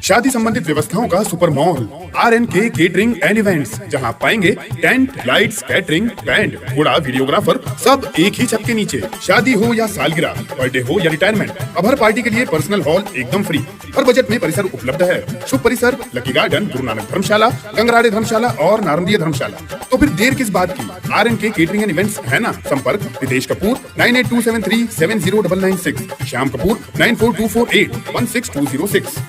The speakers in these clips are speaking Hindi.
शादी संबंधित व्यवस्थाओं का super mall RNK catering and events, जहां पाएंगे टेंट, लाइट्स, कैटरिंग, बैंड, घोड़ा, वीडियोग्राफर, सब एक ही छत के नीचे। शादी हो या सालगिरह, बर्थडे हो या रिटायरमेंट, अब हर पार्टी के लिए पर्सनल हॉल एकदम फ्री। हर बजट में परिसर उपलब्ध है। शुभ परिसर लकी गार्डन, गुरु नानक धर्मशाला, गंगराड़े धर्मशाला और नारंदिया धर्मशाला। तो फिर देर किस बात की? RNK केटरिंग एंड इवेंट्स है ना। संपर्क रितेश कपूर 9827370996, श्याम कपूर 9424816206।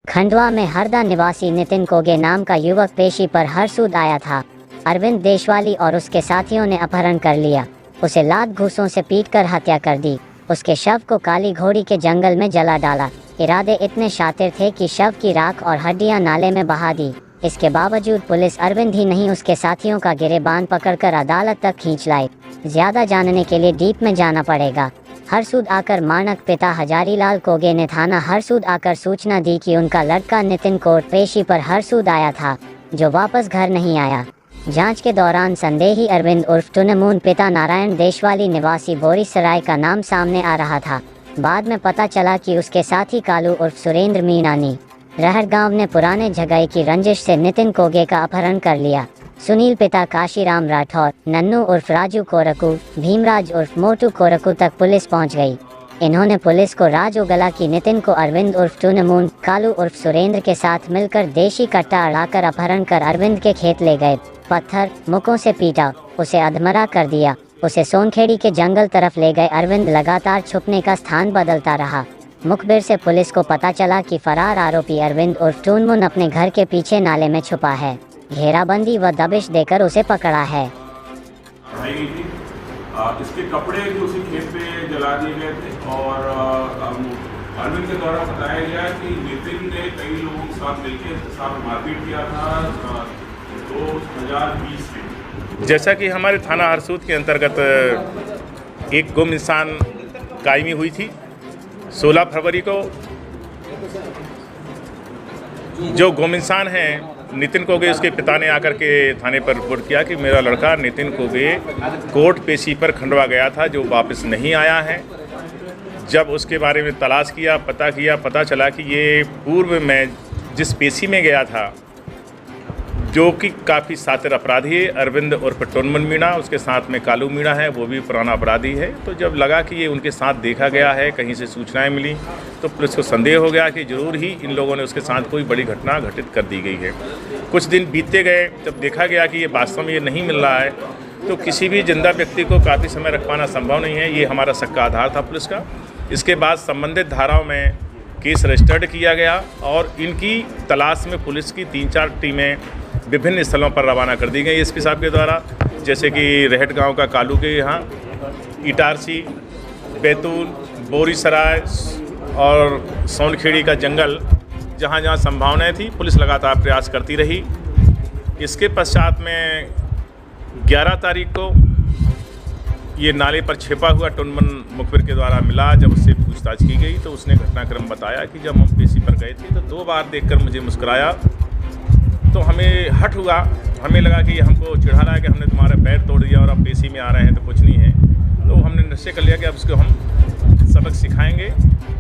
खंडवा में हरदा निवासी नितिन कोगे नाम का युवक पेशी पर हरसूद आया था। अरविंद देशवाली और उसके साथियों ने अपहरण कर लिया। उसे लात घूंसों से पीटकर हत्या कर दी। उसके शव को काली घोड़ी के जंगल में जला डाला। इरादे इतने शातिर थे कि शव की राख और हड्डियां नाले में बहा दी। इसके बावजूद पुलिस अरविंद ही नहीं उसके साथियों का गिरेबान पकड़कर अदालत तक खींच लाई। ज्यादा जानने के लिए डीप में जाना पड़ेगा। हरसूद आकर मानक पिता हजारीलाल कोगे ने थाना हरसूद आकर सूचना दी कि उनका लड़का नितिन कोर्ट पेशी पर हरसूद आया था, जो वापस घर नहीं आया। जांच के दौरान संदेही अरविंद उर्फ टुनमून पिता नारायण देशवाली निवासी बोरीसराय का नाम सामने आ रहा था। बाद में पता चला कि उसके साथी कालू उर्फ सुरेंद्र मीनानी रहर गांव ने पुराने झगड़े की रंजिश से नितिन कोगे का अपहरण कर लिया। सुनील पिता काशीराम राठौर, नन्नू उर्फ राजू कोरकू, भीमराज उर्फ मोटू कोरकू तक पुलिस पहुंच गई। इन्होंने पुलिस को राज उगला कि नितिन को अरविंद उर्फ टूनमून, कालू उर्फ सुरेंद्र के साथ मिलकर देशी कट्टा अड़ाकर अपहरण कर अरविंद के खेत ले गए। पत्थर मुक्कों से पीटा, उसे अधमरा कर दिया, उसे सोनखेड़ी के जंगल तरफ ले गए। अरविंद लगातार छुपने का स्थान बदलता रहा। मुखबिर से पुलिस को पता चला कि फरार आरोपी अरविंद उर्फ टूनमून अपने घर के पीछे नाले में छुपा है। घेराबंदी व दबिश देकर उसे पकड़ा है। इसके कपड़े भी उसी खेत पे जला दिए गए थे और अरविंद के द्वारा बताया गया कि नितिन ने कई लोगों के साथ मिलकर साथ मारपीट किया था 2020 में। जैसा कि हमारे थाना हरसूद के अंतर्गत एक गुम इंसान कायमी हुई थी 16 फरवरी को। जो गुम इंसान है नितिन कोगे, उसके पिता ने आकर के थाने पर रिपोर्ट किया कि मेरा लड़का नितिन कोगे कोर्ट पेशी पर खंडवा गया था, जो वापस नहीं आया है। जब उसके बारे में तलाश किया, पता चला कि ये पूर्व में जिस पेशी में गया था, जो कि काफ़ी शातिर अपराधी है, अरविंद उर्फ टुनमून मीणा, उसके साथ में कालू मीणा है, वो भी पुराना अपराधी है। तो जब लगा कि ये उनके साथ देखा गया है, कहीं से सूचनाएं मिली, तो पुलिस को संदेह हो गया कि ज़रूर ही इन लोगों ने उसके साथ कोई बड़ी घटना घटित कर दी गई है। कुछ दिन बीतते गए, जब देखा गया कि ये वास्तव में ये नहीं मिल रहा है, तो किसी भी जिंदा व्यक्ति को काफ़ी समय रख पाना संभव नहीं है। ये हमारा सक्का आधार था पुलिस का। इसके बाद संबंधित धाराओं में केस रजिस्टर्ड किया गया और इनकी तलाश में पुलिस की 3-4 टीमें विभिन्न स्थलों पर रवाना कर दी गई एसपी साहब के द्वारा, जैसे कि रेहट गांव का कालू के यहाँ, इटारसी, बैतूल, बोरीसराय और सोनखेड़ी का जंगल, जहाँ जहाँ संभावनाएं थी पुलिस लगातार प्रयास करती रही। इसके पश्चात में 11 तारीख को ये नाले पर छिपा हुआ टुनमून मुखबिर के द्वारा मिला। जब उससे पूछताछ की गई तो उसने घटनाक्रम बताया कि जब हम पेशी पर गए थे तो 2 बार देखकर मुझे मुस्कुराया, तो हमें हट हुआ। हमें लगा कि हमको चिढ़ा रहा है कि हमने तुम्हारा पैर तोड़ दिया और अब पेशी में आ रहे हैं तो कुछ नहीं है। तो हमने निश्चय कर लिया कि अब उसको हम सबक सिखाएंगे।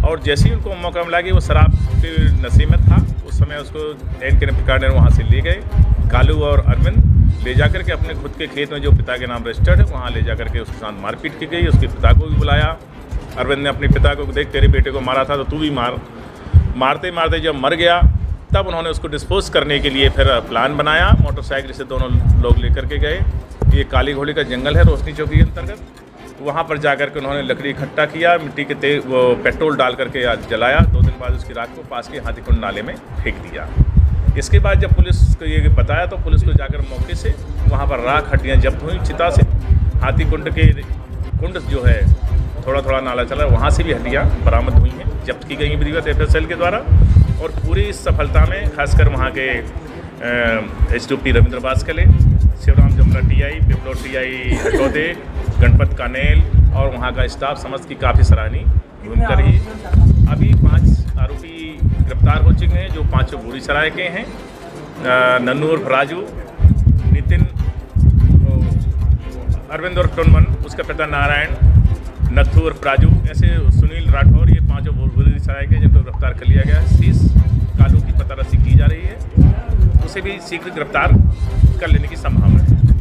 और जैसे ही उनको मौका मिला कि वो शराब के नशे में था, उस समय उसको एन के प्रकार ने वहाँ से ले गए। कालू और अरविंद ले जाकर के अपने खुद के खेत में, जो पिता के नाम रजिस्टर्ड है, वहाँ ले जाकर के उसके साथ मारपीट की गई। उसके पिता को भी बुलाया। अरविंद ने अपने पिता को, देख तेरे बेटे को मारा था तो तू भी मार। मारते मारते जब मर गया, तब उन्होंने उसको डिस्पोज करने के लिए फिर प्लान बनाया। मोटरसाइकिल से दोनों लोग लेकर के गए। ये काली घोड़ी का जंगल है रोशनी चौकी के अंतर्गत। वहाँ पर जाकर के उन्होंने लकड़ी इकट्ठा किया, मिट्टी के वो पेट्रोल डाल करके जलाया। 2 दिन बाद उसकी राख को पास के हाथीकुंड नाले में फेंक दिया। इसके बाद जब पुलिस को ये बताया तो पुलिस को जाकर मौके से वहाँ पर राख हड्डियाँ जब्त हुई चिता से। हाथीकुंड के कुंड जो है थोड़ा नाला चला, वहाँ से भी हड्डियाँ बरामद हुई हैं, जब्त की गई हैं विधिवत FSL के द्वारा। और पूरी इस सफलता में खासकर वहाँ के HOP Ravindra Baskale, Shivram Jamuna TI, Piplo TI Hataude, Ganpat Kanel और वहाँ का स्टाफ समझ की काफ़ी सराहनीय भूमिका रही। अभी 5 आरोपी गिरफ्तार हो चुके हैं, जो 5 बोरीसराय के हैं। नन्नू उर्फ राजू, नितिन, अरविंद उर्फ टुनमून, उसका पिता नारायण, नत्थू उर्फ राजू, ऐसे सुनील राठौर, ये 5 पुलिस आया गया, जिनको गिरफ्तार कर लिया गया है। 30 कालों की पतारसी की जा रही है, उसे भी शीघ्र गिरफ्तार कर लेने की संभावना है।